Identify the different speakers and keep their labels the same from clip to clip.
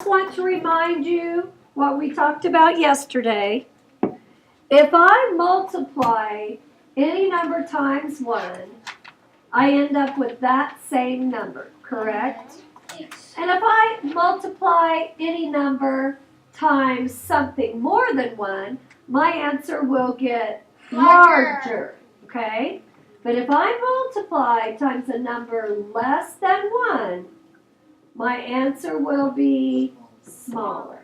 Speaker 1: just want to remind you what we talked about yesterday. If I multiply any number times 1, I end up with that same number, correct?
Speaker 2: Yes.
Speaker 1: And if I multiply any number times something more than 1, my answer will get larger, okay? But if I multiply times a number less than 1, my answer will be smaller,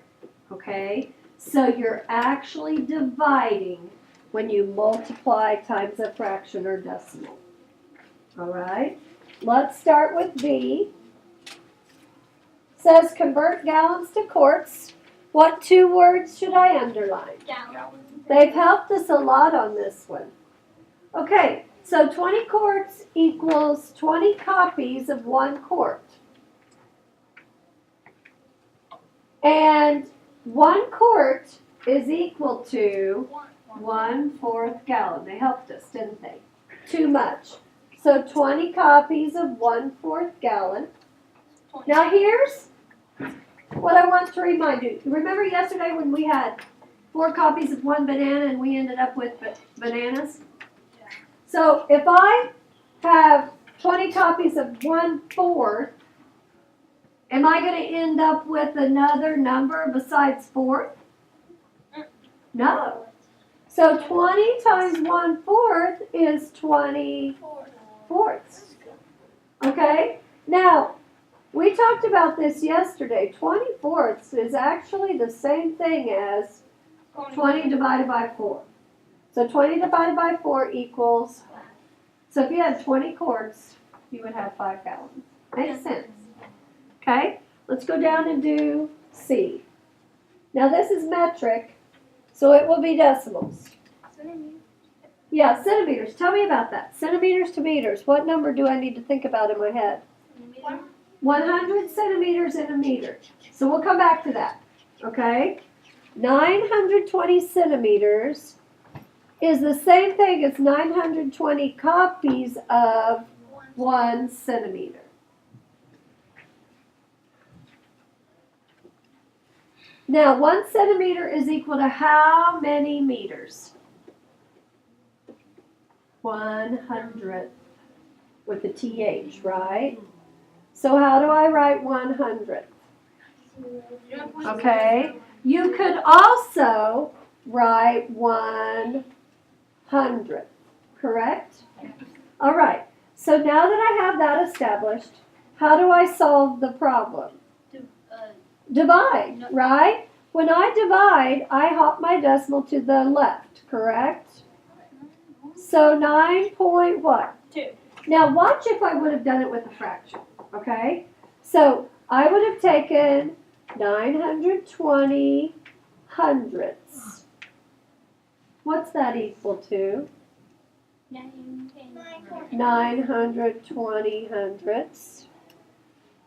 Speaker 1: okay? So you're actually dividing when you multiply times a fraction or decimal. All right, let's start with B. It says convert gallons to quarts. What 2 words should I underline?
Speaker 2: Gallons.
Speaker 1: They've helped us a lot on this one. Okay, so 20 quarts equals 20 copies of 1 quart. And 1 quart is equal to 1/4 gallon. They helped us, didn't they? Too much. So 20 copies of 1/4 gallon. Now here's what I want to remind you. Remember yesterday when we had 4 copies of 1 banana and we ended up with bananas? So if I have 20 copies of 1/4, am I going to end up with another number besides 4? No. So 20 times 1/4 is 20 fourths. Okay? Now, we talked about this yesterday. 20 fourths is actually the same thing as 20 divided by 4. So 20 divided by 4 equals, so if you had 20 quarts, you would have 5 gallons. Makes sense. Okay? Let's go down and do C. Now this is metric, so it will be decimals. Yeah, centimeters. Tell me about that. Centimeters to meters. What number do I need to think about in my head? 100 centimeters in a meter. So we'll come back to that. Okay? 920 centimeters is the same thing as 920 copies of 1 centimeter. Now, 1 centimeter is equal to how many meters? 100 with the TH, right? So how do I write 100? Okay. You could also write 100, correct? All right. So now that I have that established, how do I solve the problem? Divide, right? When I divide, I hop my decimal to the left, correct? So 9 point what?
Speaker 2: 2.
Speaker 1: Now watch if I would have done it with a fraction, okay? So I would have taken 920 hundredths. What's that equal to? 920 hundredths.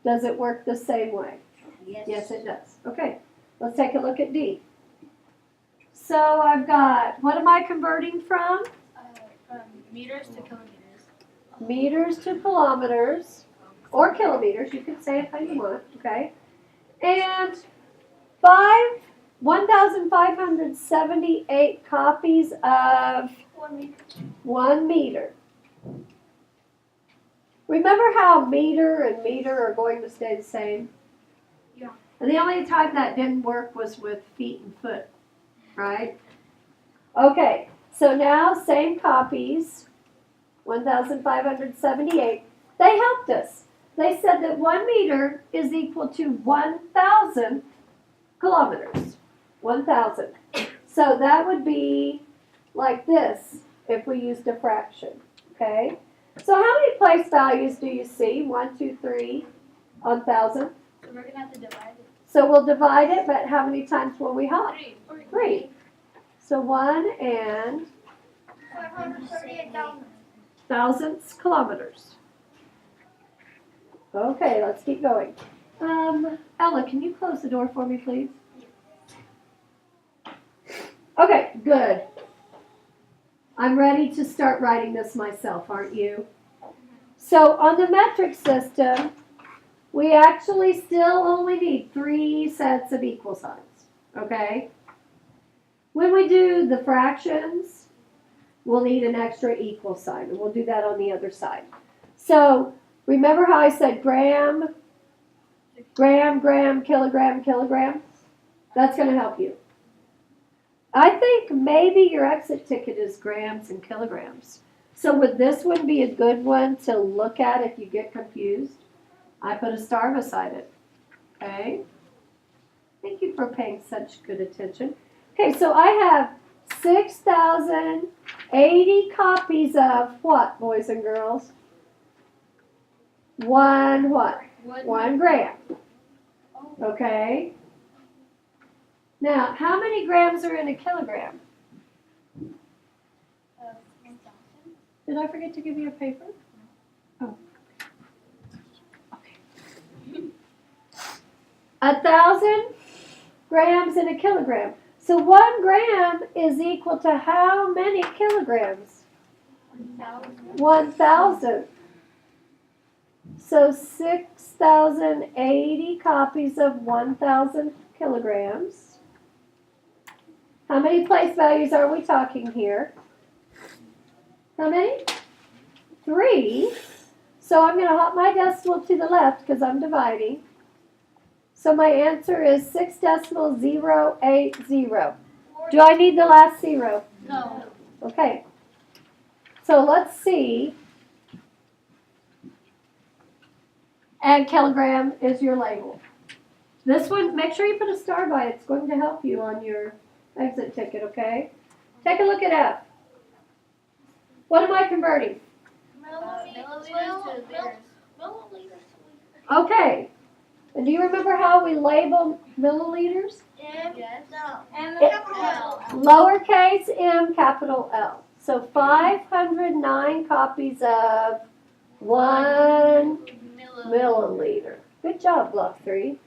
Speaker 1: Does it work the same way? Yes, it does. Okay, let's take a look at D. So I've got, what am I converting from?
Speaker 2: From meters to kilometers.
Speaker 1: Meters to kilometers, or kilometers, you can say it how you want, okay? And 1,578 copies of 1 meter. Remember how meter and meter are going to stay the same?
Speaker 2: Yeah.
Speaker 1: And the only time that didn't work was with feet and foot, right? Okay, so now same copies, 1,578. They helped us. They said that 1 meter is equal to 1,000 kilometers. 1,000. So that would be like this if we used a fraction, okay? So how many place values do you see? 1, 2, 3 on 1,000?
Speaker 2: So we're going to have to divide it.
Speaker 1: So we'll divide it, but how many times will we hop?
Speaker 2: 3.
Speaker 1: 3. So 1 and
Speaker 2: 538
Speaker 1: thousandths kilometers. Okay, let's keep going. Ella, can you close the door for me, please? Okay, good. I'm ready to start writing this myself, aren't you? So on the metric system, we actually still only need 3 sets of equal signs, okay? When we do the fractions, we'll need an extra equal sign, and we'll do that on the other side. So, remember how I said gram, kilogram? That's going to help you. I think maybe your exit ticket is grams and kilograms. So would this one be a good one to look at if you get confused? I put a star beside it. Okay? Thank you for paying such good attention. Okay, so I have 6,080 copies of what, boys and girls? One what? 1 gram. Okay? Now, how many grams are in a kilogram?
Speaker 2: 1,000.
Speaker 1: Did I forget to give you a paper? Oh. Okay. 1,000 grams in a kilogram. So 1 gram is equal to how many kilograms?
Speaker 2: 1,000.
Speaker 1: 1,000. So 6,080 copies of 1,000 kilograms. How many place values are we talking here? How many? 3. So I'm going to hop my decimal to the left because I'm dividing. So my answer is 6.080. Do I need the last 0?
Speaker 2: No.
Speaker 1: Okay. So let's see. And kilogram is your label. This one, make sure you put a star by it. It's going to help you on your exit ticket, okay? Take a look at F. What am I converting?
Speaker 2: Milliliters to liters.
Speaker 1: Okay. And do you remember how we label milliliters?
Speaker 2: Yes.
Speaker 3: And
Speaker 1: It-
Speaker 3: L.
Speaker 1: Lowercase m, capital L. So 509 copies of 1 milliliter. Good job, Block 3.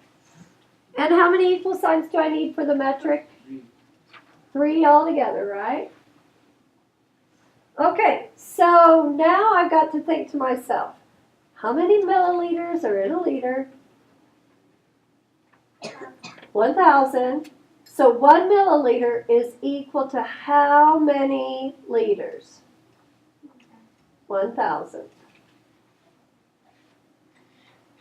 Speaker 1: And how many equal signs do I need for the metric? 3 altogether, right? Okay, so now I've got to think to myself, how many milliliters are in a liter? 1,000. So 1 milliliter is equal to how many liters? 1,000.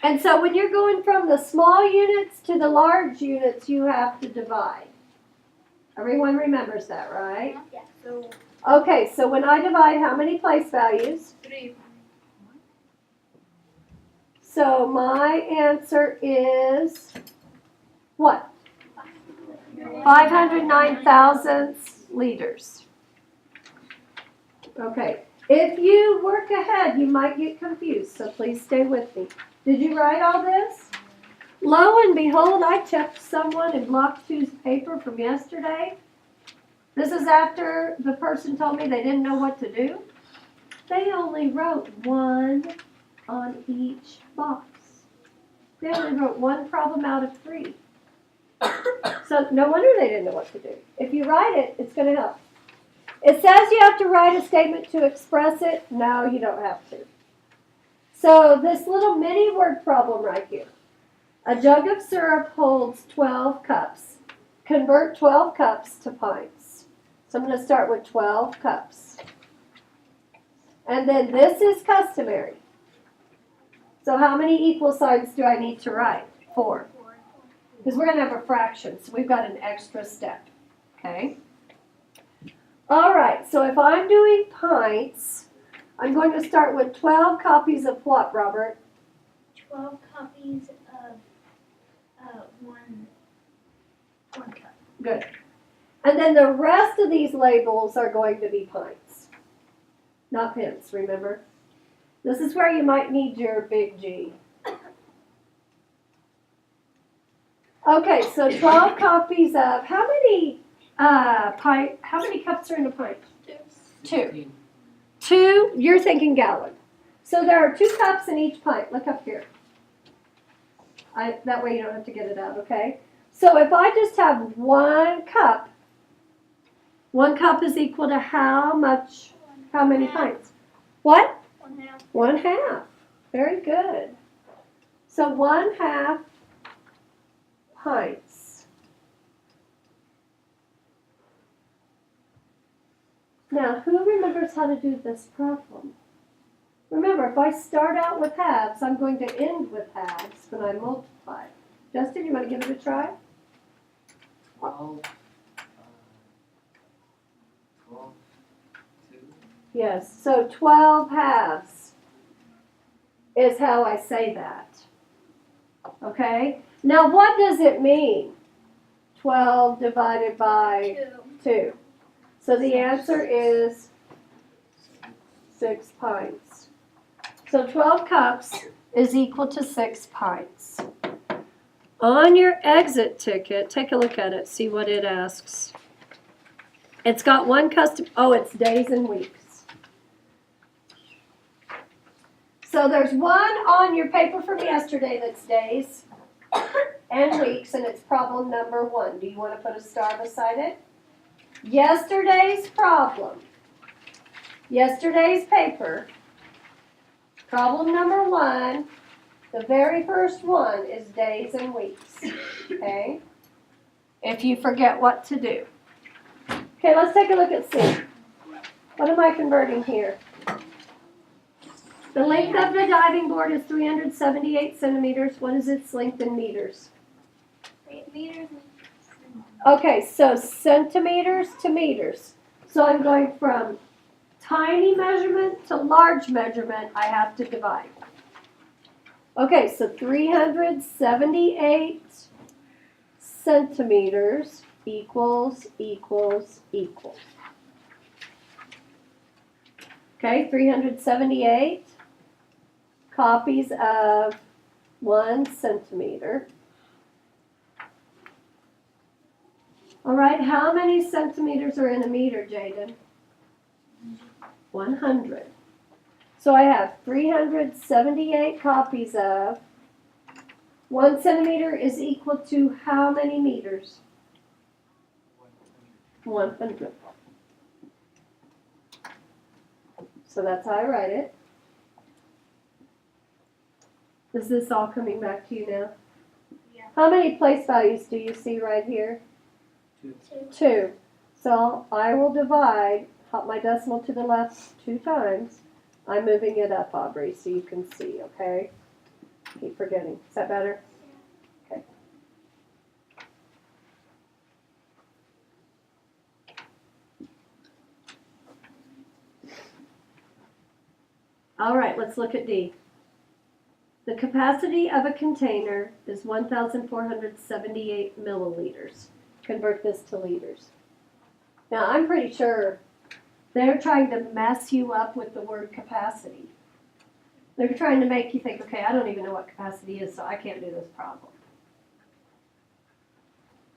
Speaker 1: And so when you're going from the small units to the large units, you have to divide. Everyone remembers that, right?
Speaker 2: Yeah. So
Speaker 1: Okay, so when I divide, how many place values?
Speaker 2: 3.
Speaker 1: So my answer is what? 509 thousandths liters. Okay, if you work ahead, you might get confused, so please stay with me. Did you write all this? Lo and behold, I checked someone in Block 2's paper from yesterday. This is after the person told me they didn't know what to do. They only wrote 1 on each box. They only wrote 1 problem out of 3. So no wonder they didn't know what to do. If you write it, it's going to help. It says you have to write a statement to express it. No, you don't have to. So this little mini word problem right here. A jug of syrup holds 12 cups. Convert 12 cups to pints. So I'm going to start with 12 cups. And then this is customary. So how many equal signs do I need to write? 4. Because we're going to have a fraction, so we've got an extra step. Okay? All right, so if I'm doing pints, I'm going to start with 12 copies of what, Robert?
Speaker 2: 12 copies of one cup.
Speaker 1: Good. And then the rest of these labels are going to be pints. Not pence, remember? This is where you might need your big G. Okay, so 12 copies of, how many cups are in a pint? 2. 2, you're thinking gallon. So there are 2 cups in each pint. Look up here. That way you don't have to get it out, okay? So if I just have 1 cup, 1 cup is equal to how much, how many pints? What?
Speaker 2: 1/2.
Speaker 1: 1/2. Very good. So 1/2 pints. Now, who remembers how to do this problem? Remember, if I start out with halves, I'm going to end with halves when I multiply. Justin, you want to give it a try?
Speaker 3: 12, 2.
Speaker 1: Yes, so 12 halves is how I say that. Okay? Now, what does it mean? 12 divided by 2. So the answer is 6 pints. So 12 cups is equal to 6 pints. On your exit ticket, take a look at it, see what it asks. It's got one custom, oh, it's days and weeks. So there's one on your paper from yesterday that's days and weeks, and it's problem number 1. Do you want to put a star beside it? Yesterday's problem, yesterday's paper, problem number 1, the very first one is days and weeks, okay? If you forget what to do. Okay, let's take a look at C. What am I converting here? The length of the diving board is 378 centimeters. What is its length in meters?
Speaker 2: Meters.
Speaker 1: Okay, so centimeters to meters. So I'm going from tiny measurement to large measurement, I have to divide. Okay, so 378 centimeters equals. Okay, 378 copies of 1 centimeter. All right, how many centimeters are in a meter, Jaden? 100. So I have 378 copies of 1 centimeter is equal to how many meters? 100. So that's how I write it. Is this all coming back to you now?
Speaker 2: Yeah.
Speaker 1: How many place values do you see right here? 2. So I will divide, hop my decimal to the left 2 times. I'm moving it up, Aubrey, so you can see, okay? Keep forgetting. Is that better? Okay. All right, let's look at D. The capacity of a container is 1,478 milliliters. Convert this to liters. Now, I'm pretty sure they're trying to mess you up with the word capacity. They're trying to make you think, okay, I don't even know what capacity is, so I can't do this problem.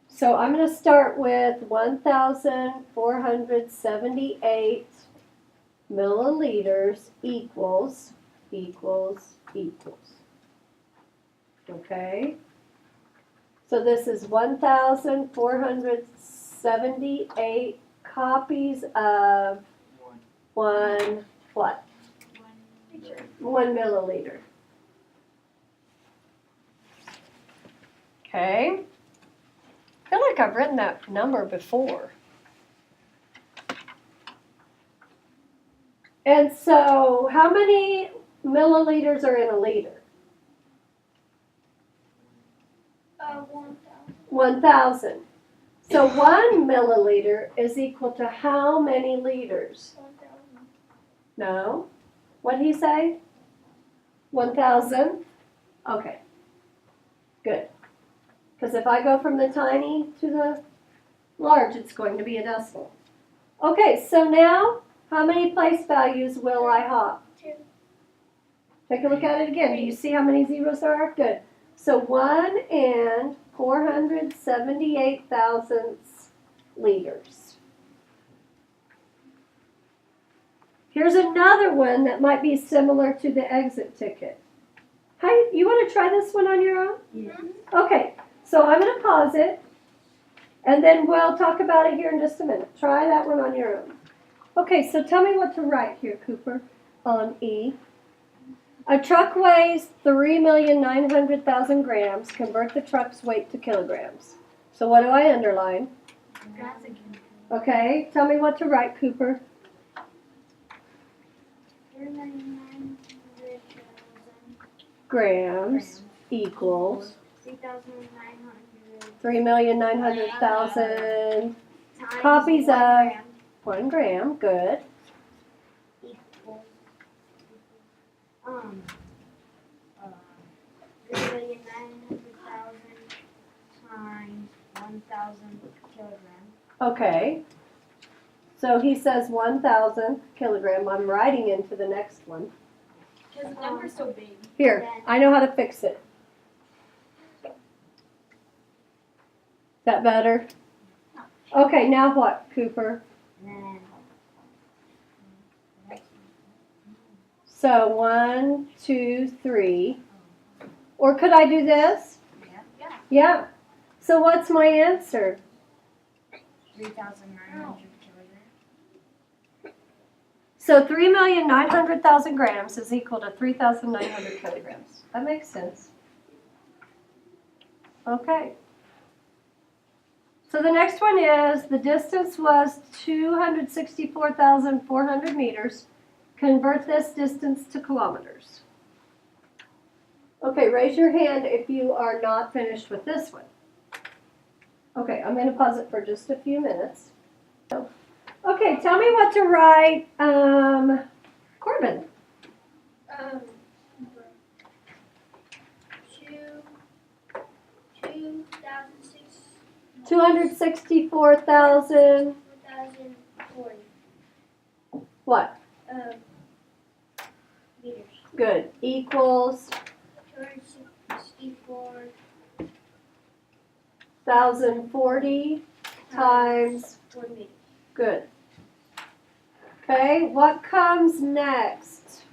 Speaker 1: So I'm going to start with 1,478 milliliters equals. Okay? So this is 1,478 copies of 1 what? 1 milliliter. Okay. I feel like I've written that number before. And so how many milliliters are in a liter? 1,000. So 1 milliliter is equal to how many liters?
Speaker 2: 1,000.
Speaker 1: No. What did he say? 1,000? Okay. Good. Because if I go from the tiny to the large, it's going to be a decimal. Okay, so now, how many place values will I hop?
Speaker 2: 2.
Speaker 1: Take a look at it again. Do you see how many zeros there are? Good. So 1 and 478 thousandths liters. Here's another one that might be similar to the exit ticket. Hey, you want to try this one on your own?
Speaker 2: Yeah.
Speaker 1: Okay, so I'm going to pause it, and then we'll talk about it here in just a minute. Try that one on your own. Okay, so tell me what to write here, Cooper, on E. A truck weighs 3,900,000 grams. Convert the truck's weight to kilograms. So what do I underline?
Speaker 2: Grams again.
Speaker 1: Okay, tell me what to write, Cooper.
Speaker 2: 3,900,000
Speaker 1: Grams equals
Speaker 2: 3,900
Speaker 1: 3,900,000
Speaker 2: times
Speaker 1: copies
Speaker 2: 1
Speaker 1: of
Speaker 2: gram
Speaker 1: 1 gram. Good.
Speaker 2: equals 3,900,000 times 1,000 kilograms.
Speaker 1: Okay. So he says 1,000 kilogram. I'm writing into the next one.
Speaker 2: Because the number's so big.
Speaker 1: Here, I know how to fix it. That better? Okay, now what, Cooper?
Speaker 2: Then
Speaker 1: So 1, 2, 3. Or could I do this?
Speaker 2: yeah.
Speaker 1: Yeah. So what's my answer?
Speaker 2: 3,900 kilograms.
Speaker 1: So 3,900,000 grams is equal to 3,900 kilograms. That makes sense. Okay. So the next one is the distance was 264,400 meters. Convert this distance to kilometers. Okay, raise your hand if you are not finished with this one. Okay, I'm going to pause it for just a few minutes. Okay, tell me what to write, Corbin. 264,000,
Speaker 2: 4,040
Speaker 1: what?
Speaker 2: meters.
Speaker 1: Good. Equals
Speaker 2: 264,040
Speaker 1: times,
Speaker 2: 4 meters.
Speaker 1: good. Okay, what comes next?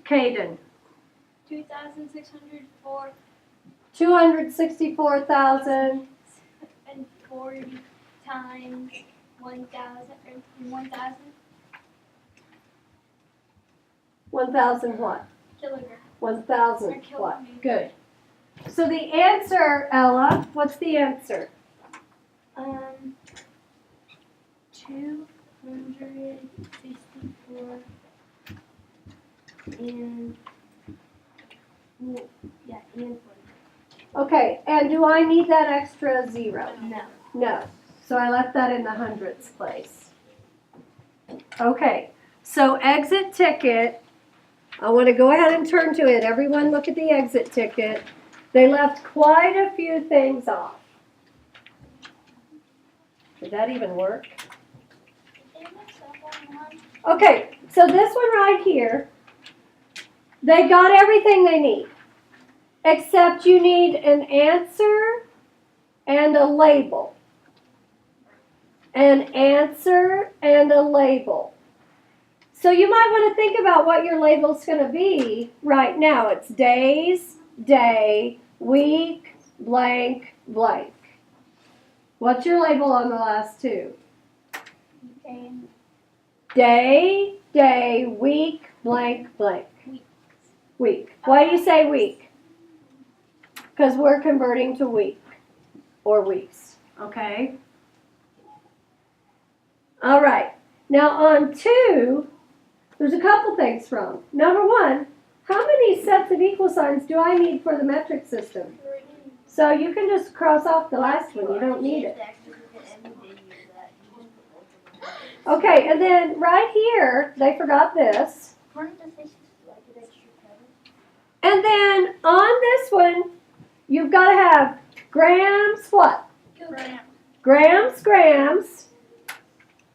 Speaker 1: Caden.
Speaker 2: 2,604
Speaker 1: 264,000,
Speaker 2: and 40 times 1,000 or 1,000
Speaker 1: 1,000 what?
Speaker 2: kilograms.
Speaker 1: 1,000
Speaker 2: Or
Speaker 1: what?
Speaker 2: kilometers.
Speaker 1: Good. So the answer, Ella, what's the answer?
Speaker 2: 264 and and 40.
Speaker 1: Okay, and do I need that extra zero?
Speaker 2: No.
Speaker 1: No. So I left that in the hundredths place. Okay, so exit ticket. I want to go ahead and turn to it. Everyone look at the exit ticket. They left quite a few things off. Did that even work? Okay, so this one right here, they got everything they need. Except you need an answer and a label. An answer and a label. So you might want to think about what your label's going to be right now. It's days, day, week, blank, blank. What's your label on the last two? Day, day, week, blank, blank. Week. Why do you say week? Because we're converting to week or weeks. Okay? All right. Now on 2, there's a couple things from. Number 1, how many sets of equal signs do I need for the metric system? So you can just cross off the last one. You don't need it. Okay, and then right here, they forgot this. And then on this one, you've got to have grams, what? Grams, grams.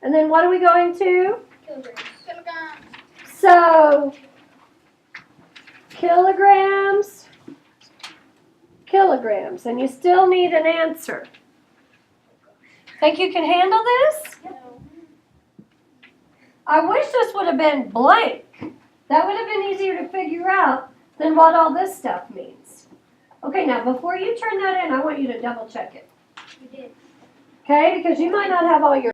Speaker 1: And then what are we going to? So, kilograms, kilograms. And you still need an answer. Think you can handle this? I wish this would have been blank. That would have been easier to figure out than what all this stuff means. Okay, now before you turn that in, I want you to double check it.
Speaker 2: You did.
Speaker 1: Okay, because you might not have all your